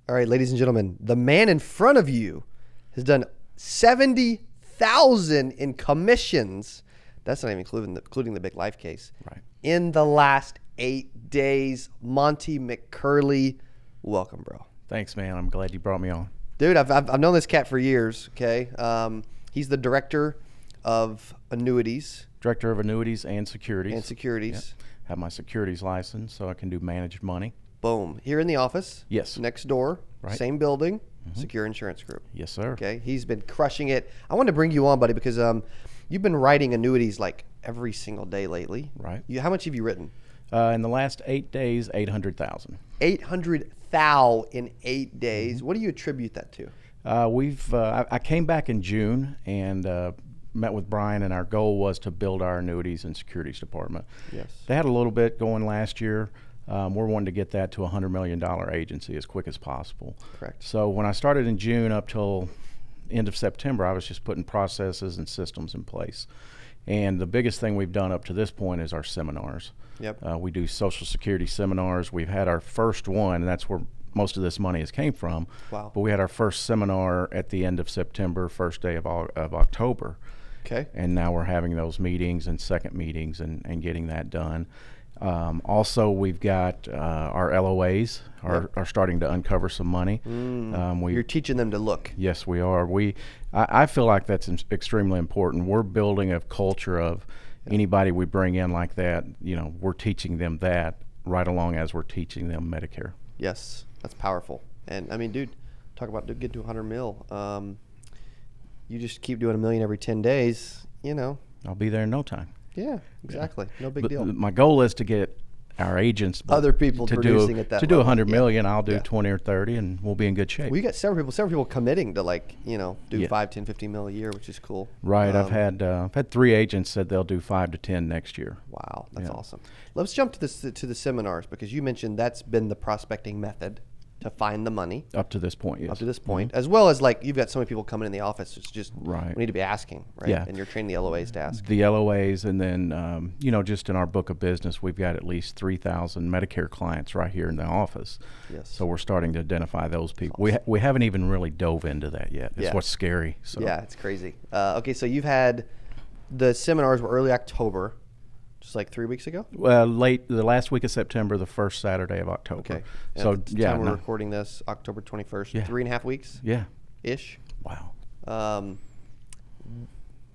All right, ladies and gentlemen, the man in front of you has done 70,000 in commissions. That's not even including the big life case. Right. In the last 8 days, Monty McCurley, welcome, bro. Thanks, man. I'm glad you brought me on. Dude, I've known this cat for years. Okay, he's the director of annuities. Director of annuities and securities. Yep. Have my securities license, so I can do managed money. Boom. Here in the office. Yes. Next door. Right. Same building. Secure Insurance Group. Yes, sir. Okay. He's been crushing it. I wanted to bring you on, buddy, because you've been writing annuities like every single day lately. Right. How much have you written? In the last 8 days, 800,000. 800,000 in 8 days. What do you attribute that to? I came back in June and met with Brian, and our goal was to build our annuities and securities department. Yes. They had a little bit going last year. We're wanting to get that to a $100 million agency as quick as possible. Correct. So when I started in June up till end of September, I was just putting processes and systems in place. And the biggest thing we've done up to this point is our seminars. Yep. We do Social Security seminars. We've had our first one, and that's where most of this money has came from. Wow. But we had our first seminar at the end of September, first day of October. Okay. And now we're having those meetings and second meetings and getting that done. Also, we've got our LOAs are starting to uncover some money. You're teaching them to look. Yes, we are. I feel like that's extremely important. We're building a culture of anybody we bring in like that, we're teaching them that right along as we're teaching them Medicare. Yes, that's powerful. And I mean, dude, talk about get to 100 mil. You just keep doing $1 million every 10 days, I'll be there in no time. Yeah, exactly. No big deal. My goal is to get our agents, other people to producing do at that to do level. 100 million. I'll do 20 or 30, and we'll be in good shape. Well, you got several people committing to do 5, 10, 15 mil a year, which is cool. Right. I've had 3 agents said they'll do 5 to 10 next year. Wow, that's awesome. Let's jump to the seminars, because you mentioned that's been the prospecting method to find the money. Up to this point, yes. Up to this point, as well as you've got so many people coming in the office. It's just we need to be asking, right? Yeah. And you're training the LOAs to ask. The LOAs, and then just in our book of business, we've got at least 3,000 Medicare clients right here in the office. Yes. So we're starting to identify those people. Awesome. We haven't even really dove into that yet. It's what's scary. So. Yeah, it's crazy. Okay, so you've had the seminars were early October. Just like 3 weeks ago? Well, the last week of September, the first Saturday of October. Okay. And So at the time we're recording this, October 21st, 3.5 weeks? Yeah. Ish. Wow.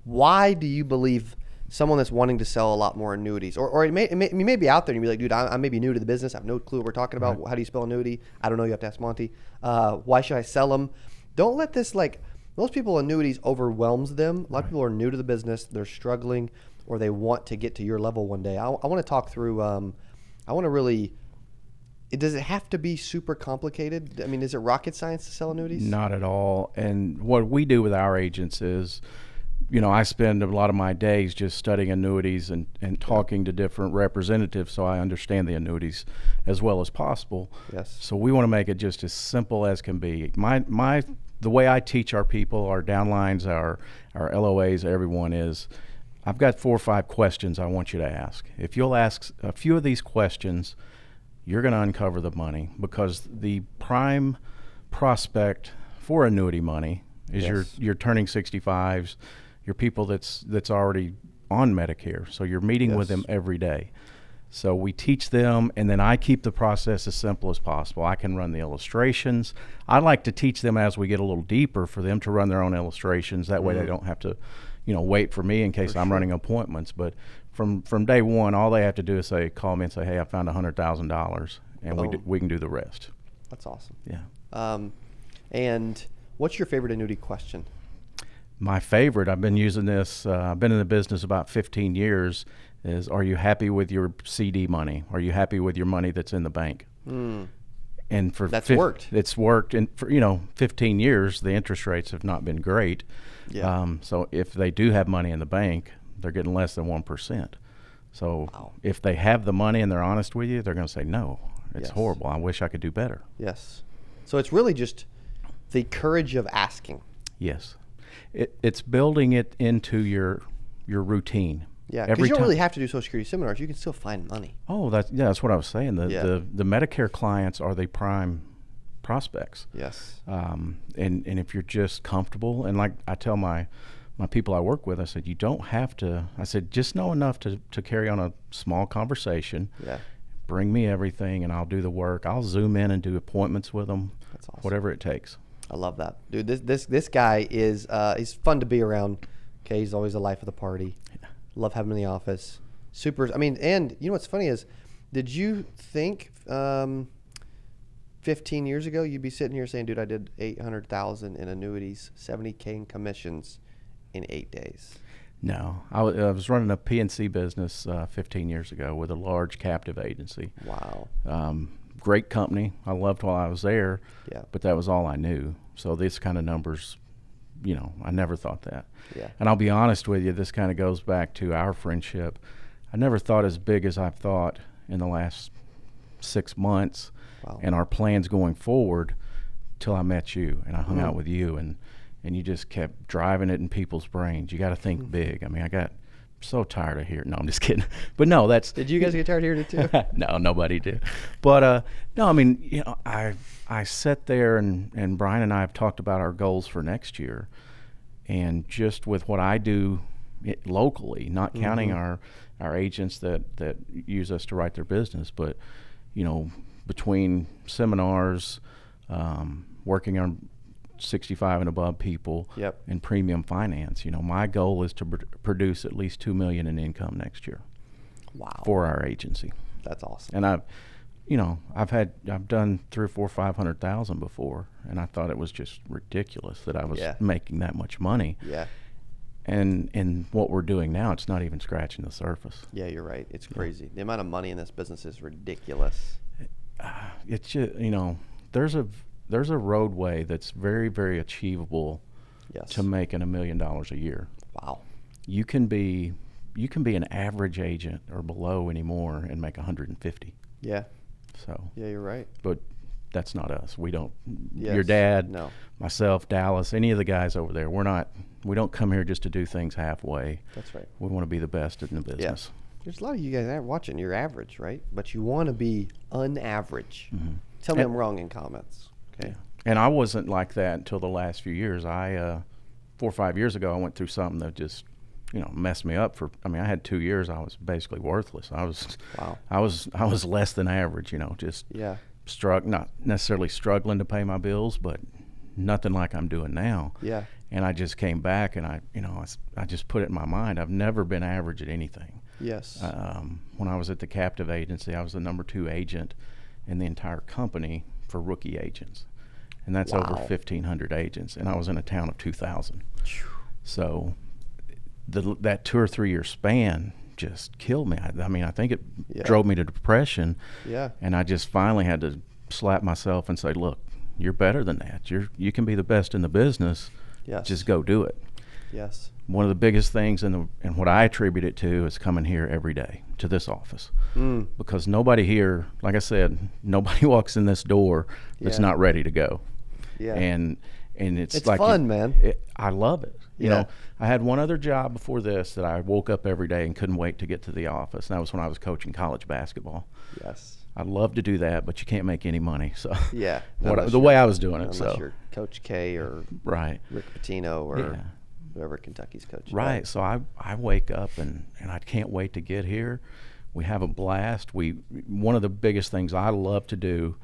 Why do you believe someone that's wanting to sell a lot more annuities, or you may be out there and you be like, dude, I'm maybe new to the business. I have no clue what we're talking about. Right. How do you spell annuity? I don't know. You have to ask Monty. Why should I sell them? Don't let this, most people, annuities overwhelms them. A lot of people are new to the business. They're struggling, or they want to get to your level one day. I want to talk through, does it have to be super complicated? I mean, is it rocket science to sell annuities? Not at all. And what we do with our agents is, I spend a lot of my days just studying annuities and talking to different representatives so I understand the annuities as well as possible. Yes. So we want to make it just as simple as can be. The way I teach our people, our downlines, our LOAs, everyone is, I've got 4 or 5 questions I want you to ask. If you'll ask a few of these questions, you're going to uncover the money, because the prime prospect for annuity money is your turning 65s, your people that's already on Medicare. So you're meeting with them every day. So we teach them, and then I keep the process as simple as possible. I can run the illustrations. I like to teach them as we get a little deeper for them to run their own illustrations. That way they don't have to wait for me in case I'm running appointments. But from day one, all they have to do is call me and say, hey, I found $100,000, and we can do the rest. That's awesome. Yeah. And what's your favorite annuity question? My favorite, I've been using this, I've been in the business about 15 years, is, are you happy with your CD money? Are you happy with your money that's in the bank? And for worked. It's worked, and for 15 years, the interest rates have not been great. Yeah. So if they do have money in the bank, they're getting less than 1%. So if they have the money and they're honest with you, they're going to say, no, it's horrible. I wish I could do better. Yes. So it's really just the courage of asking. Yes. It's building it into your routine. Yeah, because you don't really have to do Social Security seminars. You can still find money. Oh, that's what I was saying. The Medicare clients are the prime prospects. Yes. And if you're just comfortable, and like I tell my people I work with, I said, you don't have to, I said, just know enough to carry on a small conversation. Yeah. Bring me everything and I'll do the work. I'll zoom in and do appointments with them. That's awesome. Whatever it takes. I love that. Dude, this guy is he's fun to be around. Okay, he's always the life of the party. Yeah. Love having him in the office. Super. I mean, and you know what's funny is, did you think 15 years ago you'd be sitting here saying, dude, I did 800,000 in annuities, 70K in commissions in 8 days? No, I was running a PNC business 15 years ago with a large captive agency. Wow. Great company. I loved while I was there, yeah. But that was all I knew. So this kind of numbers, you know, I never thought that. Yeah. And I'll be honest with you, this kind of goes back to our friendship. I never thought as big as I've thought in the last 6 months. Wow. And our plans going forward till I met you and I hung out with you, and you just kept driving it in people's brains. You got to think big. I mean, I got so tired of hearing. No, I'm just kidding. But no, that's. Did you guys get tired of hearing it too? No, nobody did. But no, I mean, you know, I sat there and Brian and I have talked about our goals for next year, and just with what I do locally, not counting our agents that use us to write their business, but you know, between seminars, working on 65 and above people, yep. and premium finance, you know, my goal is to produce at least $2 million in income next year. Wow. For our agency. That's awesome. And I've done 300,000 or 400,000 or 500,000 before, and I thought it was just ridiculous that I was making that much money. Yeah. And what we're doing now, it's not even scratching the surface. Yeah, you're right. It's crazy. The amount of money in this business is ridiculous. It's just, you know, there's a roadway that's very, very achievable to making $1 million a year. Wow. You can be an average agent or below anymore and make 150. Yeah. So. Yeah, you're right. But that's not us. We don't. Yes. Your dad, no. Myself, Dallas, any of the guys over there. We don't come here just to do things halfway. That's right. We want to be the best in the business. Yeah. There's a lot of you guys watching. You're average, right? But you want to be unaverage. Tell me I'm wrong in comments. Okay. Yeah. And I wasn't like that until the last few years. 4 or 5 years ago, I went through something that just, you know, messed me up. I mean, I had 2 years. I was basically worthless. I was less than average. You know, just not necessarily struggling to pay my bills, but nothing like I'm doing now. Yeah. And I just came back, and I just put it in my mind. I've never been average at anything. Yes. When I was at the captive agency, I was the number 2 agent in the entire company for rookie agents, and that's over 1,500 agents, and I was in a town of 2,000. So that 2 or 3 year span just killed me. I mean, I think it drove me to depression. Yeah. And I just finally had to slap myself and say, look, you're better than that. You can be the best in the business. Yes. Just go do it. Yes. One of the biggest things, and what I attribute it to, is coming here every day to this office. Because nobody here, like I said, nobody walks in this door that's not ready to go. Yeah. And it's like fun, man. I love it. You know, I had one other job before this that I woke up every day and couldn't wait to get to the office. And that was when I was coaching college basketball. Yes. I'd love to do that, but you can't make any money. So yeah, the way I was doing it. Unless you're Coach K or Rick Pitino or whoever Kentucky's coach. Right. So I wake up and I can't wait to get here. We have a blast. One of the biggest things I love to do.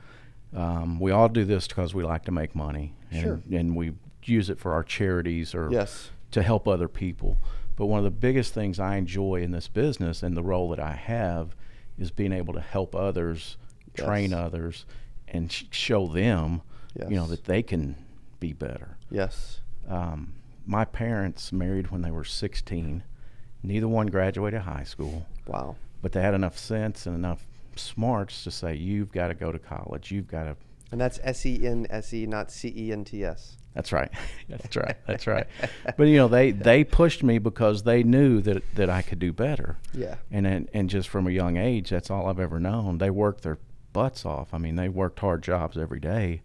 We all do this because we like to make money, and we use it for our charities or to help other people. But one of the biggest things I enjoy in this business and the role that I have is being able to help others, train others, and show them, you know, that they can be better. Yes. My parents married when they were 16. Neither one graduated high school. Wow. But they had enough sense and enough smarts to say, you've got to go to college. You've got to. And that's S-E-N-S-E, not C-E-N-T-S. That's right. That's right. That's right. But you know, they pushed me because they knew that I could do better. Yeah. And just from a young age, that's all I've ever known. They worked their butts off. I mean, they worked hard jobs every day,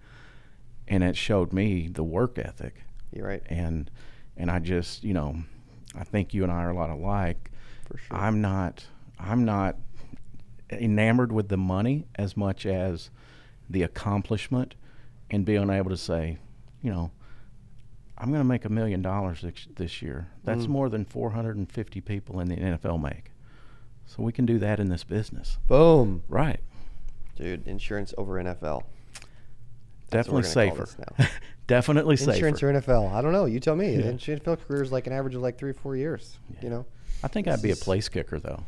and it showed me the work ethic. You're right. And I just, you know, I think you and I are a lot alike. For sure. I'm not enamored with the money as much as the accomplishment and being able to say, you know, I'm going to make $1 million this year. That's more than 450 people in the NFL make. So we can do that in this business. Boom. Right. Dude, insurance over NFL. Definitely safer. Definitely safer. Insurance or NFL? I don't know. You tell me. The NFL career is like an average of like 3 or 4 years. Yeah. You know. I think I'd be a place kicker though.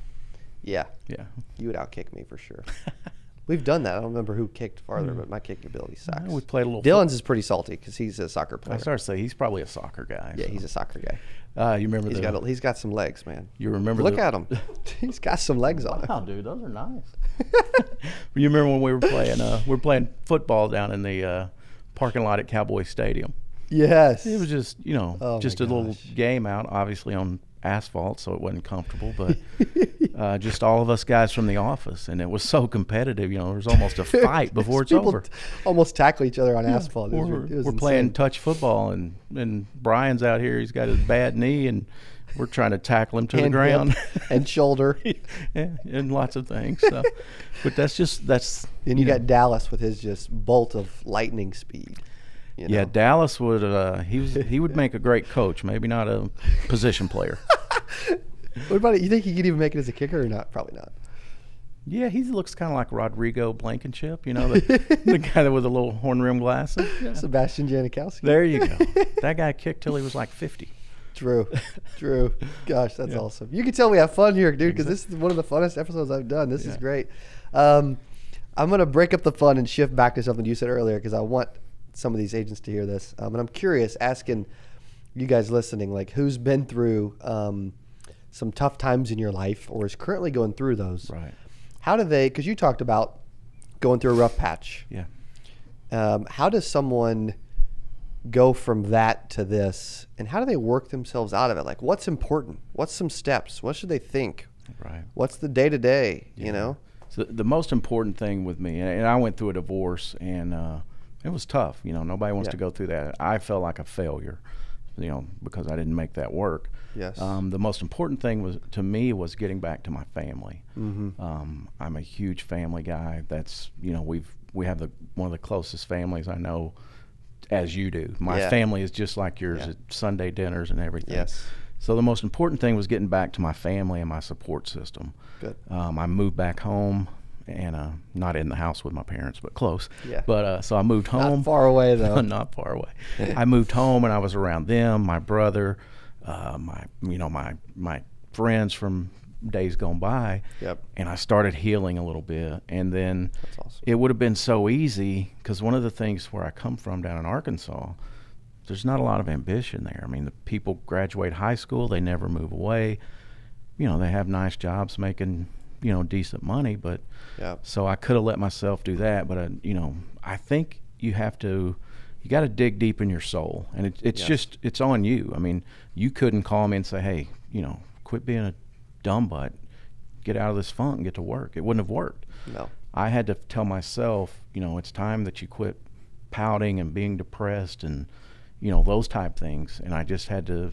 Yeah. Yeah. You would outkick me for sure. We've done that. I don't remember who kicked farther, but my kicking ability sucks. We played a little. Dylan's is pretty salty because he's a soccer player. I started to say he's probably a soccer guy. Yeah, so. he's a soccer guy. You remember He's got some legs, man. You remember? Look at him. He's got some legs on him. Wow, dude, those are nice. You remember when we were playing football down in the parking lot at Cowboy Stadium? Yes. It was just, you know, just a little game out, obviously on asphalt, so it wasn't comfortable, but just all of us guys from the office, and it was so competitive. You know, there was almost a fight before it's over. Almost tackle each other on asphalt. We're playing touch football, and Brian's out here. He's got his bad knee, and we're trying to tackle him to the ground. And shoulder. Yeah, and lots of things. So. But that's. And you got Dallas with his just bolt of lightning speed. You know? Yeah, Dallas would he would make a great coach, maybe not a position player. What about it? You think he could even make it as a kicker or not? Probably not. Yeah, he looks kind of like Rodrigo Blankenship, you know, the guy with the little horn rim glasses. Yeah. Sebastian Janikowski. There you go. That guy kicked till he was like 50. True. Gosh, that's awesome. You can tell we have fun here, dude, because this is one of the funnest episodes I've done. This is great. I'm going to break up the fun and shift back to something you said earlier because I want some of these agents to hear this. And I'm curious, asking you guys listening, like who's been through some tough times in your life or is currently going through those. Right. How do they, because you talked about going through a rough patch. Yeah. How does someone go from that to this and how do they work themselves out of it? Like what's important? What's some steps? What should they think? Right. What's the day-to-day, you know? So the most important thing with me, and I went through a divorce and it was tough. You know, nobody wants to go through that. I felt like a failure, you know, because I didn't make that work. Yes. The most important thing to me was getting back to my family. I'm a huge family guy. That's, you know, we have one of the closest families I know, as you do. My family is just like yours at Sunday dinners and everything. Yes. So the most important thing was getting back to my family and my support system. Good. I moved back home. And not in the house with my parents, but close. Yeah. But so I moved home. Not far away though. Not far away. I moved home and I was around them, my brother, my friends from days gone by. Yep. And I started healing a little bit. And then That's awesome. It would have been so easy because one of the things where I come from down in Arkansas, there's not a lot of ambition there. I mean, the people graduate high school, they never move away. You know, they have nice jobs making, you know, decent money, but so I could have let myself do that, but you know, I think you got to dig deep in your soul, and it's on you. I mean, you couldn't call me and say, hey, you know, quit being a dumb butt, get out of this funk and get to work. It wouldn't have worked. No. I had to tell myself, you know, it's time that you quit pouting and being depressed and, you know, those type things. And I just had to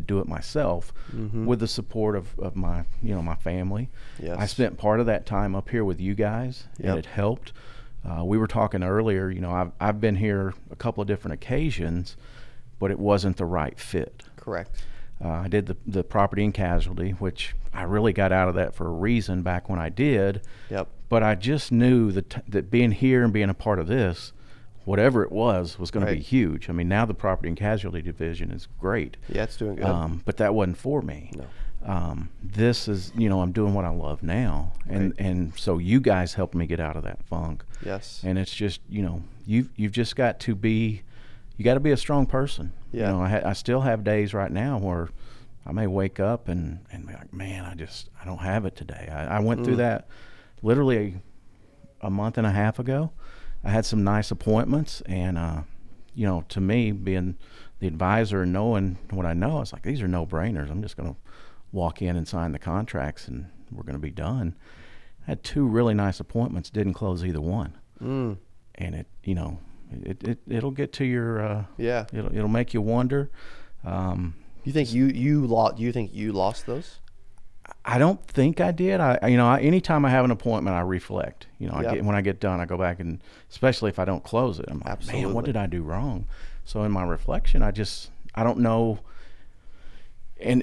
do it myself with the support of my, you know, my family. Yes. I spent part of that time up here with you guys, and it helped. We were talking earlier, you know, I've been here a couple of different occasions, but it wasn't the right fit. Correct. I did the property and casualty, which I really got out of that for a reason back when I did. Yep. But I just knew that being here and being a part of this, whatever it was going to be huge. I mean, now the property and casualty division is great. Yeah, it's doing good. But that wasn't for me. No. This is, you know, I'm doing what I love now. And so you guys helped me get out of that funk. Yes. And it's just, you know, you've just got to be, you got to be a strong person. Yeah. You know, I still have days right now where I may wake up and be like, man, I don't have it today. I went through that literally a month and a half ago. I had some nice appointments, and you know, to me, being the advisor and knowing what I know, it's like, these are no-brainers. I'm just going to walk in and sign the contracts, and we're going to be done. I had 2 really nice appointments, didn't close either one. And it, you know, it'll get to your it'll make you wonder. You think you lost those? I don't think I did. Anytime I have an appointment, I reflect. Yep. When I get done, I go back and, especially if I don't close it, I'm like, Absolutely. man, what did I do wrong? So in my reflection, I don't know. And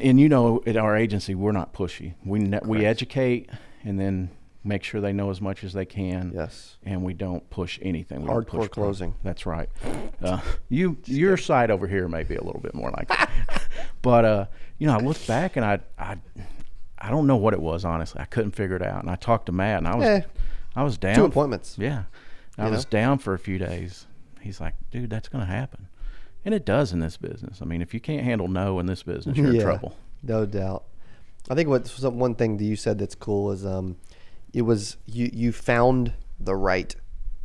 at our agency, we're not pushy. We educate and then make sure they know as much as they can. Yes. And we don't push anything. We don't Hardcore push closing. That's right. Your side over here may be a little bit more like that. But I look back and I don't know what it was, honestly. I couldn't figure it out. And I talked to Matt, and I was down. 2 appointments. Yeah. I was down for a few days. He's like, dude, that's going to happen. And it does in this business. I mean, if you can't handle no in this business, you're in trouble. No doubt. I think one thing that you said that's cool is it was you found the right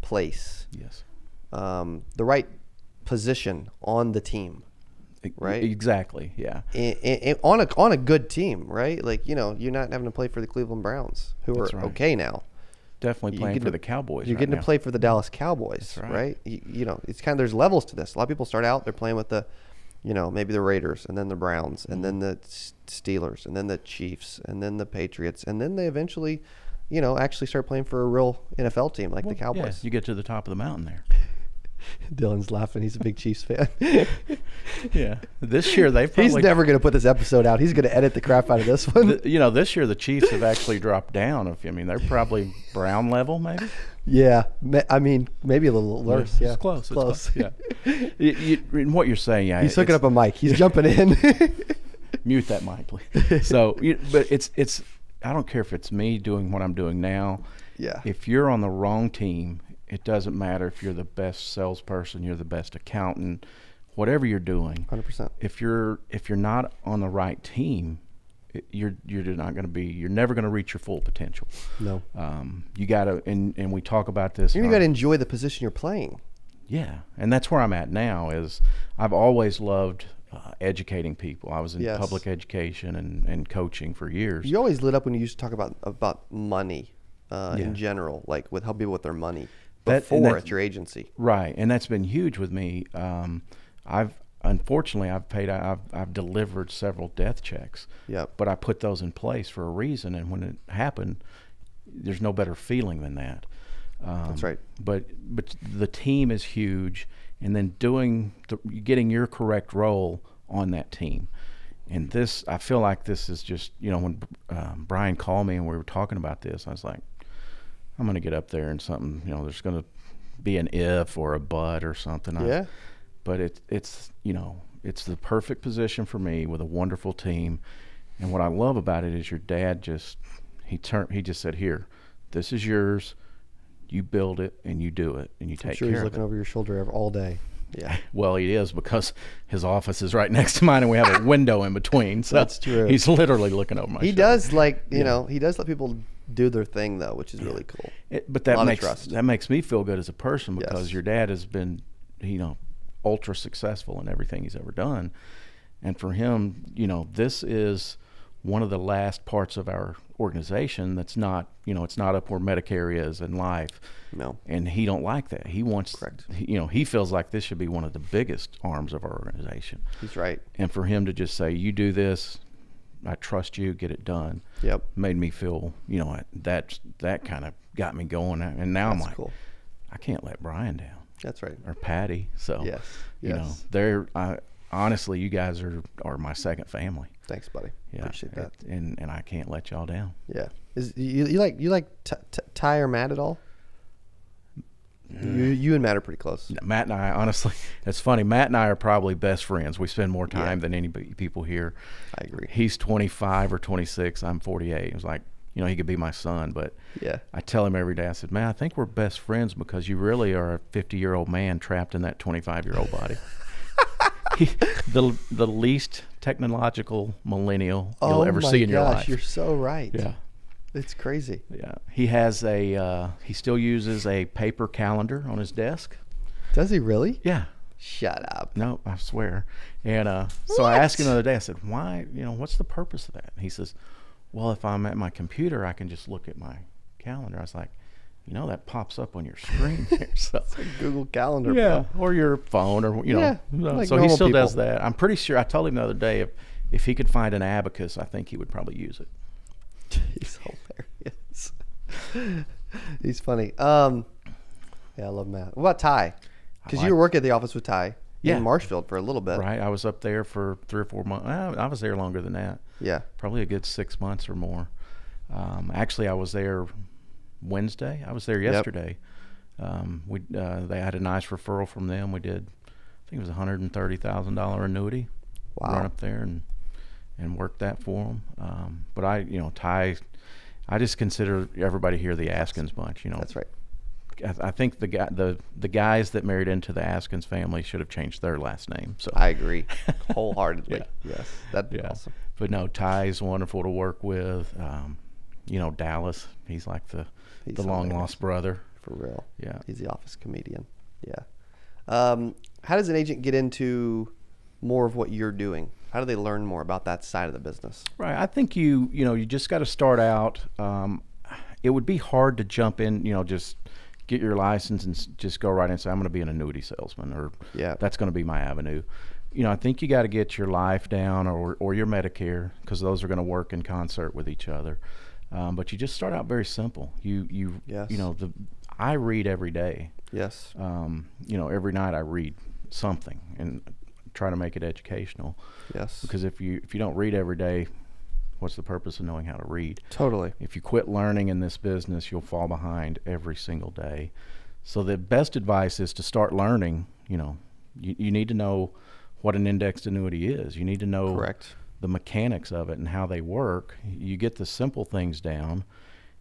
place. Yes. The right position on the team. Right. Exactly. Yeah. On a good team, right? Like, you're not having to play for the Cleveland Browns, who That's are right. okay now. Definitely playing for the Cowboys. You're getting to play for the Dallas Cowboys, That's right? It's kind of, there's levels to this. A lot of people start out, they're playing with the, maybe the Raiders, and then the Browns, and then the Steelers, and then the Chiefs, and then the Patriots, and then they eventually, actually start playing for a real NFL team like the Cowboys. Yeah, you get to the top of the mountain there. Dylan's laughing. He's a big Chiefs fan. Yeah. This year they've probably... He's never going to put this episode out. He's going to edit the crap out of this one. This year the Chiefs have actually dropped down. They're probably Brown level, maybe. Yeah. I mean, maybe a little worse. Yeah. It's close. Close. Yeah. In what you're saying, yeah. He's hooking up a mic. He's jumping in. Mute that mic, please. So, but it's. I don't care if it's me doing what I'm doing now. Yeah. If you're on the wrong team, it doesn't matter if you're the best salesperson, you're the best accountant, whatever you're doing. 100%. If you're not on the right team, you're not going to be. You're never going to reach your full potential. No. You got to, and we talk about this. You got to enjoy the position you're playing. Yeah, and that's where I'm at now. Is I've always loved educating people. I was in public education and coaching for years. You always lit up when you used to talk about money in general, like with helping people with their money before at your agency. Right, and that's been huge with me. I've delivered several death checks. Yep. But I put those in place for a reason, and when it happened, there's no better feeling than that. That's right. But the team is huge, and then getting your correct role on that team. And this, I feel like this is just, when Brian called me and we were talking about this, I was like, I'm going to get up there and something, there's going to be an if or a but or something. Yeah. But it's the perfect position for me with a wonderful team. And what I love about it is your dad he just said, here, this is yours. You build it and you do it and you take care of it. I'm sure he's looking over your shoulder all day. Yeah. Well, he is, because his office is right next to mine and we have a window in between. So that's true. He's literally looking over my shoulder. He does he does let people do their thing though, which is really cool. But that makes me feel good as a person, because your dad has been, ultra successful in everything he's ever done. And for him, this is one of the last parts of our organization that's not, it's not up where Medicare is in life. No. And he don't like that. He wants, correct. He feels like this should be one of the biggest arms of our organization. He's right. And for him to just say, you do this, I trust you, get it done. Yep. Made me feel, that kind of got me going. And now I'm like, cool. I can't let Brian down. That's right. Or Patty. So, yes. Honestly, you guys are my second family. Thanks, buddy. Yeah, appreciate that. And I can't let y'all down. Yeah. You like Ty or Matt at all? You and Matt are pretty close. Matt and I, honestly, it's funny. Matt and I are probably best friends. We spend more time than any people here. I agree. He's 25 or 26. I'm 48. It was like, he could be my son, but I tell him every day, I said, man, I think we're best friends because you really are a 50-year-old man trapped in that 25-year-old body. The least technological millennial you'll ever see in your life. You're so right. Yeah. It's crazy. Yeah. He has he still uses a paper calendar on his desk. Does he really? Yeah. Shut up. No, I swear. And so I asked him the other day, I said, why, what's the purpose of that? And he says, well, if I'm at my computer, I can just look at my calendar. I was like, that pops up on your screen there. So it's like Google Calendar. Yeah, or your phone, or like so he still people. does that. I'm pretty sure. I told him the other day if he could find an abacus, I think he would probably use it. He's hilarious. He's funny. Yeah, I love Matt. What about Ty? Because you were working at the office with Ty in Marshfield for a little bit. Right. I was up there for 3 or 4 months. I was there longer than that. Yeah. Probably a good 6 months or more. Actually, I was there Wednesday. I was there yesterday. They had a nice referral from them. We did, I think it was $130,000 annuity. Wow. Run up there and work that for them. But Ty, I just consider everybody here the Askins bunch. That's right. I think the guys that married into the Askins family should have changed their last name. So I agree wholeheartedly. Yes, that'd be awesome. But no, Ty's wonderful to work with. Dallas, he's like the long lost brother. For real. Yeah, he's the office comedian. Yeah. How does an agent get into more of what you're doing? How do they learn more about that side of the business? Right. I think you just got to start out. It would be hard to jump in, just get your license and just go right in and say, I'm going to be an annuity salesman, or that's going to be my avenue. I think you got to get your life down or your Medicare, because those are going to work in concert with each other. But you just start out very simple. I read every day. Yes. Every night I read something and try to make it educational. Yes. Because if you don't read every day, what's the purpose of knowing how to read? Totally. If you quit learning in this business, you'll fall behind every single day. So the best advice is to start learning. You need to know what an indexed annuity is. You need to know the mechanics of it and how they work. You get the simple things down,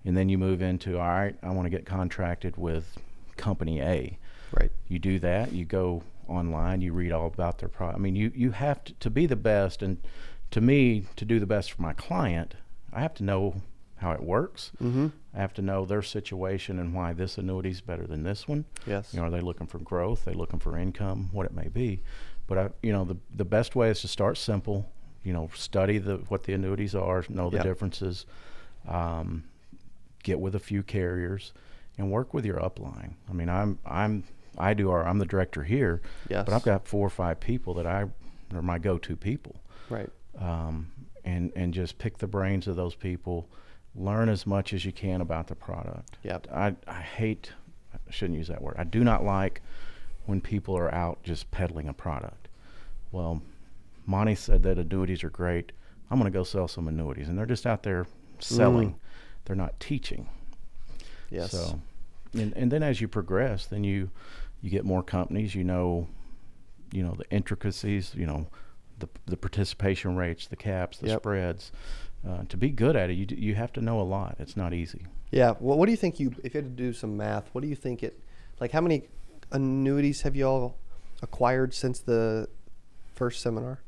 and then you move into, all right, I want to get contracted with company A. Right. You do that. You go online. You read all about their product. I mean, you have to be the best, and to me, to do the best for my client, I have to know how it works. Mm-hmm. I have to know their situation and why this annuity is better than this one. Yes. Are they looking for growth? Are they looking for income? What it may be. But the best way is to start simple. Study what the annuities are, know the differences, get with a few carriers, and work with your upline. I mean, I'm the director here, but I've got 4 or 5 people that are my go-to people. Right. And just pick the brains of those people, learn as much as you can about the product. Yep. I shouldn't use that word. I do not like when people are out just peddling a product. Well, Monty said that annuities are great. I'm going to go sell some annuities. And they're just out there selling. They're not teaching. Yes. So, and then as you progress, then you get more companies, the intricacies, the participation rates, the caps, the spreads. To be good at it, you have to know a lot. It's not easy. Yeah. Well, what do you think if you had to do some math, what do you think how many annuities have you all acquired since the first seminar?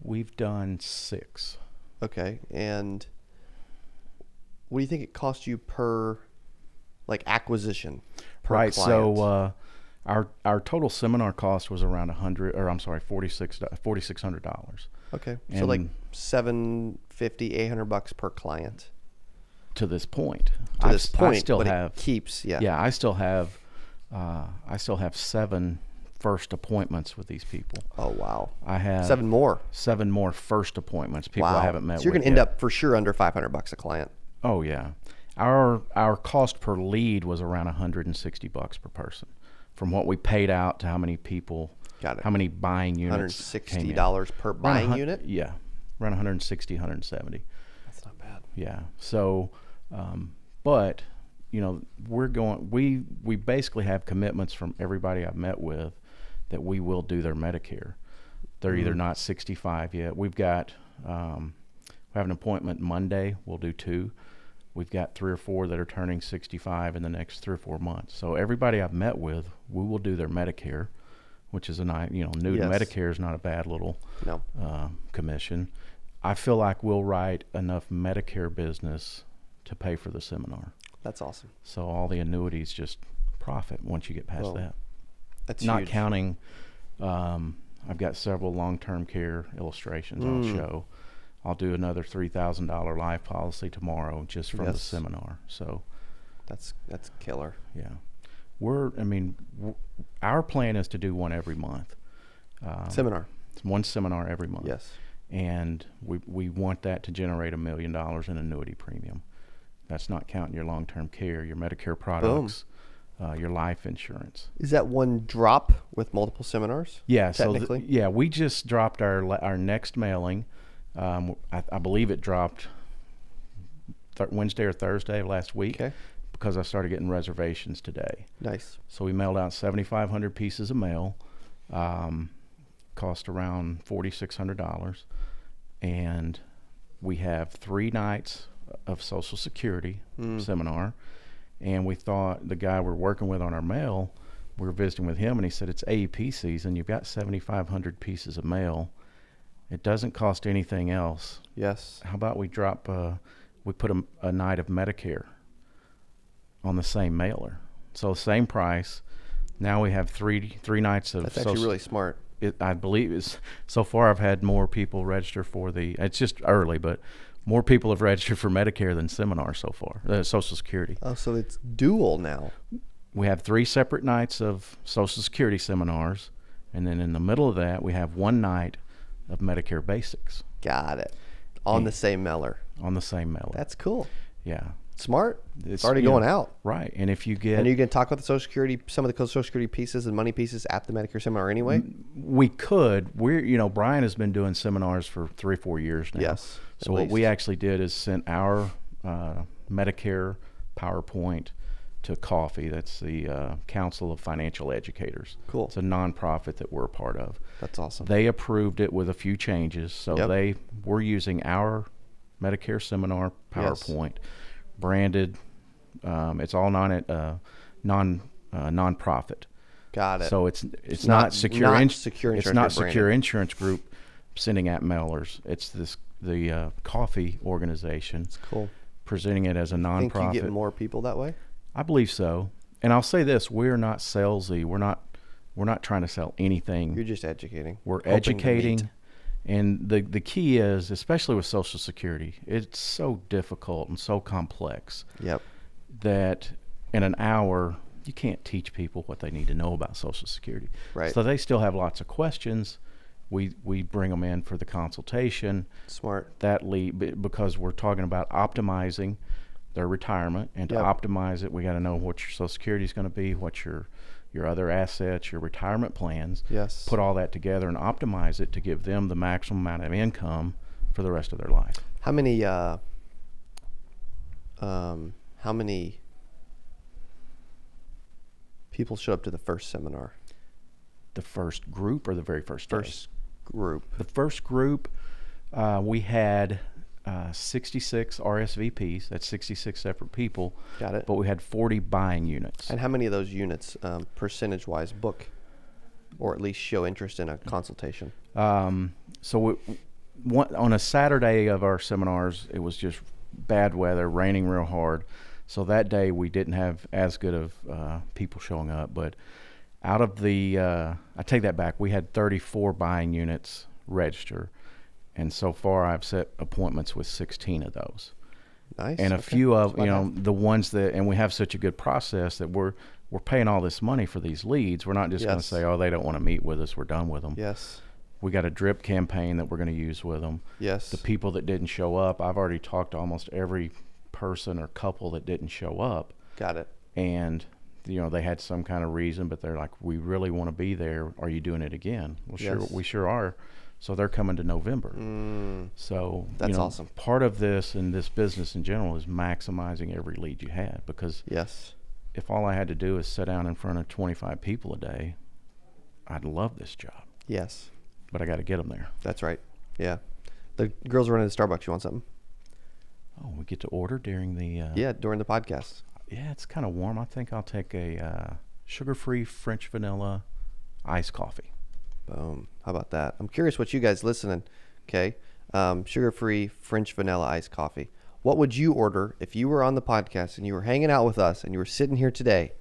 We've done 6. Okay. And what do you think it costs you per acquisition per client? So our total seminar cost was around $4,600. Okay. And so $750, $800 per client. To this point. I still but have it keeps. Yeah. Yeah. I still have 7 first appointments with these people. Oh wow! I have 7 more. 7 more first appointments. People I haven't met. So you're going to end up for sure under $500 a client. Oh yeah, our cost per lead was around $160 per person, from what we paid out to how many people. Got it. How many buying units? $160 per buying unit. Yeah, around 160, 170. That's not bad. Yeah. So, but we basically have commitments from everybody I've met with that we will do their Medicare. They're either not 65 yet. We've got we have an appointment Monday. We'll do 2. We've got 3 or 4 that are turning 65 in the next 3 or 4 months. So everybody I've met with, we will do their Medicare, which is a nice, new to Medicare is not a bad little commission. I feel like we'll write enough Medicare business to pay for the seminar. That's awesome. So all the annuities just profit once you get past that. That's not huge. Counting. I've got several long-term care illustrations I'll show. I'll do another $3,000 life policy tomorrow just from the seminar. So that's killer. Yeah, our plan is to do one every month. Seminar. One seminar every month. Yes. and we want that to generate $1 million in annuity premium. That's not counting your long-term care, your Medicare products, your life insurance. Is that one drop with multiple seminars? Yeah, technically. We just dropped our next mailing. I believe it dropped Wednesday or Thursday of last week. Okay. Because I started getting reservations today. Nice. So we mailed out 7,500 pieces of mail, cost around $4,600, and we have 3 nights of Social Security seminar. And we thought the guy we're working with on our mail, we were visiting with him, and he said, it's AEP season. You've got 7,500 pieces of mail. It doesn't cost anything else. Yes. How about we drop, we put a night of Medicare on the same mailer, so same price. Now we have three nights of. That's actually really smart. I believe is so far I've had more people register for it's just early, but more people have registered for Medicare than seminars so far. Social Security. Oh, so it's dual now. We have 3 separate nights of Social Security seminars, and then in the middle of that we have 1 night of Medicare Basics. Got it. On the same mailer. On the same mailer. That's cool. Yeah. Smart. It's already going out. Right. And if you get... And you can talk about the Social Security, some of the Social Security pieces and money pieces at the Medicare seminar anyway? We could. Brian has been doing seminars for 3 or 4 years now. Yes. So what we actually did is sent our Medicare PowerPoint to Coffee. That's the Council of Financial Educators. Cool. It's a nonprofit that we're a part of. That's awesome. They approved it with a few changes. So we're using our Medicare seminar PowerPoint. Yes. Branded, it's all nonprofit. Got it. So it's not secure insurance. It's not Secure Insurance Group sending out mailers. It's the Coffee organization. It's cool. Presenting it as a nonprofit. Think you get more people that way? I believe so. And I'll say this: we're not salesy. We're not trying to sell anything. You're just educating. We're educating. And the key is, especially with Social Security, it's so difficult and so complex. Yep. That in an hour you can't teach people what they need to know about Social Security. Right. So they still have lots of questions. We bring them in for the consultation. Smart. Because we're talking about optimizing their retirement, and to optimize it, we got to know what your Social Security is going to be, what your other assets, your retirement plans. Yes. Put all that together and optimize it to give them the maximum amount of income for the rest of their life. How many people showed up to the first seminar? The first group or the very first day? First group. The first group, we had 66 RSVPs. That's 66 separate people. Got it. But we had 40 buying units. And how many of those units, percentage-wise, book or at least show interest in a consultation? So on a Saturday of our seminars, it was just bad weather, raining real hard. So that day we didn't have as good of people showing up. But out of the, I take that back, we had 34 buying units register. And so far, I've set appointments with 16 of those. Nice. And a few of the ones that, and we have such a good process that we're paying all this money for these leads. We're not just going to say, oh, they don't want to meet with us, we're done with them. Yes. We got a drip campaign that we're going to use with them. Yes. The people that didn't show up, I've already talked to almost every person or couple that didn't show up. Got it. And they had some kind of reason, but they're like, we really want to be there. Are you doing it again? Well, sure, we sure are. So they're coming to November. So that's awesome. Part of this and this business in general is maximizing every lead you had, because if all I had to do is sit down in front of 25 people a day, I'd love this job. Yes. But I got to get them there. That's right. Yeah. The girls are running to Starbucks. You want something? Oh, we get to order during the... during the podcast. Yeah, it's kind of warm. I think I'll take a sugar-free French vanilla iced coffee. Boom. How about that? I'm curious what you guys listening, okay? Sugar-free French vanilla iced coffee. What would you order if you were on the podcast and you were hanging out with us and you were sitting here today?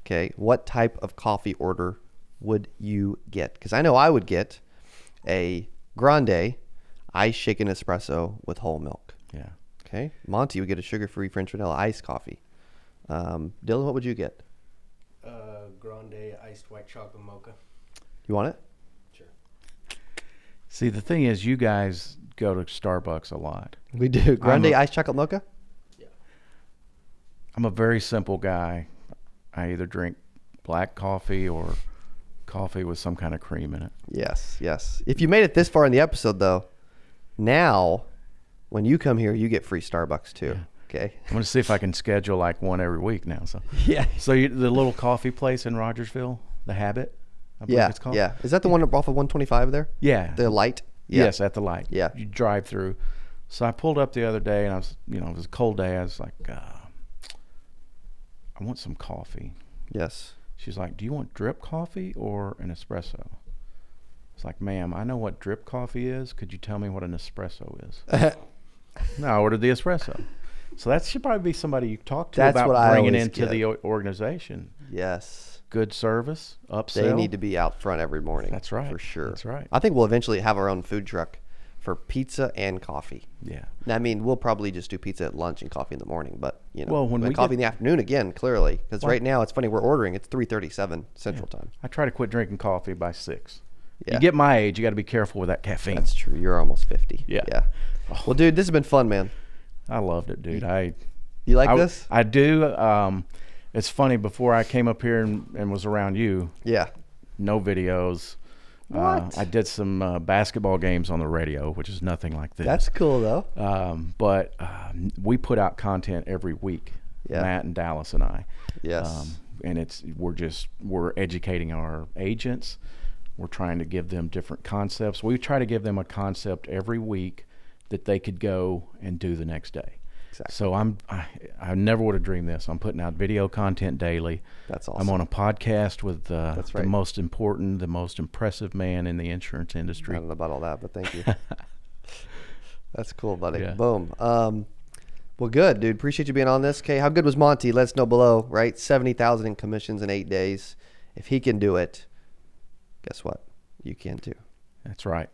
Okay, what type of coffee order would you get? Because I know I would get a grande ice shaken espresso with whole milk. Yeah. Okay. Monty would get a sugar-free French vanilla iced coffee. Dylan, what would you get? Grande iced white chocolate mocha. You want it? Sure. See, the thing is, you guys go to Starbucks a lot. We do. Grande iced chocolate mocha? I'm a very simple guy. I either drink black coffee or coffee with some kind of cream in it. Yes, yes. If you made it this far in the episode, though, now when you come here, you get free Starbucks too. Yeah. Okay. I'm going to see if I can schedule like one every week now. So yeah. So the little coffee place in Rogersville, The Habit, I believe it's called. Yeah. Is that the one off of 125 there? Yeah. The light? Yeah. Yes, at the light. Yeah. You drive through. So I pulled up the other day, and I was, it was a cold day. I was like, I want some coffee. Yes. She's like, do you want drip coffee or an espresso? It's like, ma'am, I know what drip coffee is. Could you tell me what an espresso is? No, I ordered the espresso. So that should probably be somebody you talk to about bringing into the organization. Yes. Good service, upsell. They need to be out front every morning. That's right. For sure. That's right. I think we'll eventually have our own food truck for pizza and coffee. Yeah. I mean, we'll probably just do pizza at lunch and coffee in the morning, but well, when we coffee in the afternoon again, clearly, because right now it's funny, we're ordering. It's 3:37 Central Time. I try to quit drinking coffee by 6. Yeah. You get my age, you got to be careful with that caffeine. That's true. You're almost 50. Yeah. Yeah. Well, dude, this has been fun, man. I loved it, dude. You like this? I do. It's funny. Before I came up here and was around you. Yeah. No videos. What? I did some basketball games on the radio, which is nothing like this. That's cool, though. But we put out content every week. Yeah. Matt and Dallas and I. Yes. And we're educating our agents. We're trying to give them different concepts. We try to give them a concept every week that they could go and do the next day. Exactly. So I never would have dreamed this. I'm putting out video content daily. That's awesome. I'm on a podcast with That's right. the most important, the most impressive man in the insurance industry. I don't know about all that, but thank you. That's cool, buddy. Yeah. Boom. Well, good, dude. Appreciate you being on this. Okay, how good was Monty? Let us know below, right? 70,000 in commissions in 8 days. If he can do it, guess what? You can too. That's right.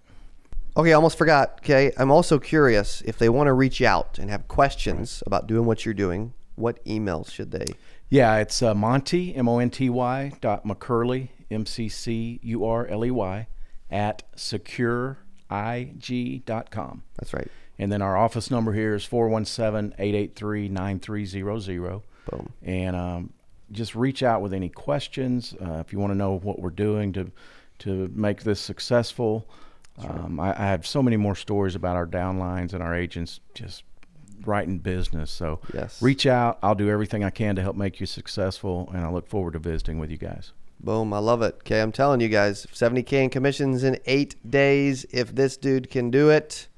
Okay, I almost forgot. Okay, I'm also curious if they want to reach out and have questions about doing what you're doing. What emails should they? Yeah, it's Monty MONTY .McCurley MCCURLEY @secureig.com. That's right. And then our office number here is 417-883-9300. Boom. And just reach out with any questions if you want to know what we're doing to make this successful. Sure. I have so many more stories about our downlines and our agents just right in business. So yes. Reach out. I'll do everything I can to help make you successful, and I look forward to visiting with you guys. Boom. I love it. Okay, I'm telling you guys, 70K in commissions in 8 days. If this dude can do it,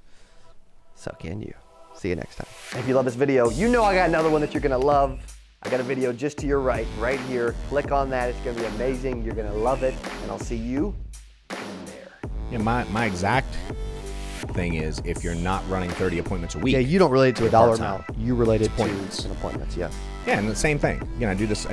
so can you. See you next time. If you love this video, you know I got another one that you're going to love. I got a video just to your right here. Click on that. It's going to be amazing. You're going to love it, and I'll see you in there. Yeah, my exact thing is if you're not running 30 appointments a week. Yeah, you don't relate to a dollar part-time. amount. You relate it Appointments. to appointments, yes. Yeah, and the same thing. Again, I did this.